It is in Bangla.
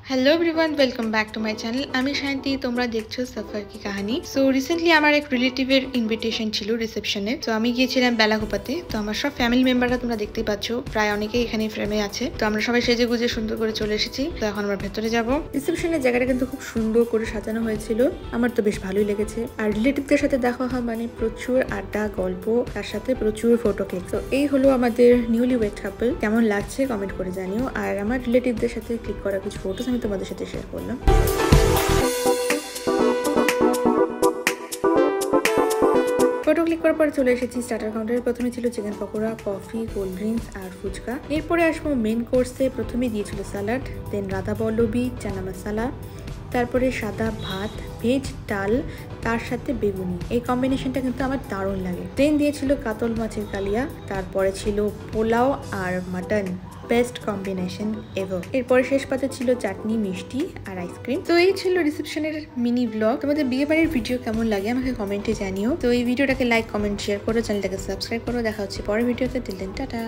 hello everyone welcome back to my channel আমি শান্তি তোমরা দেখছো সফর কি কাহিনী সো রিসেন্টলি আমার এক রিলেটিভের ইনভিটেশন ছিল রিসেপশনে তো আমি গিয়েছিলাম বেলাগোপাতে তো আমার সব ফ্যামিলি মেম্বাররা তোমরা দেখতেই পাচ্ছো প্রায় অনেকেই এখানে ফ্রেমে আছে তো আমরা সবাই সেজে গুজে সুন্দর করে চলে এসেছি তো এখন আমরা ভেতরে যাব রিসেপশনের জায়গাটা কিন্তু খুব সুন্দর করে সাজানো হয়েছিল আমার তো বেশ ভালোই লেগেছে আর রিলেটিভদের সাথে দেখা হয় মানে প্রচুর আড্ডা গল্প তার সাথে প্রচুর ফটো ক্লিক তো এই হলো আমাদের নিউলি ওয়েড কাপল কেমন লাগছে কমেন্ট করে জানিও আর আমার রিলেটিভদের সাথে ক্লিক করা কিছু ফটোস আমি তোমাদের সাথে শেয়ার করলাম ফটো ক্লিক করার পর চলে এসেছি স্টার্টার কাউন্টারে প্রথমে ছিল chicken pakora coffee cold drinks আর ফুচকা এরপরে আসবো মেন কোর্সে প্রথমে দিয়েছিল স্যালাড দেন রাধা বল্লবী চানা মশলা তারপরে সাদা ভাত ভেজ ডাল তার সাথে বেগুনি এই কম্বিনেশনটা কিন্তু আমার দারুণ লাগে দেন দিয়েছিল কাতল মাছের কালিয়া তারপরে ছিল পোলাও আর মাটন বেস্ট কম্বিনেশন এভার এরপরে শেষ পাতে ছিল চাটনি মিষ্টি আর আইসক্রিম তো এই ছিল রিসেপশনের মিনি ব্লগ তোমাদের বিয়ে বাড়ির ভিডিও কেমন লাগে আমাকে কমেন্টে জানিও তো এই ভিডিওটাকে লাইক কমেন্ট শেয়ার করো চ্যানেলটাকে সাবস্ক্রাইব করো দেখা হচ্ছে পরের ভিডিওতে টিল দেন টাটা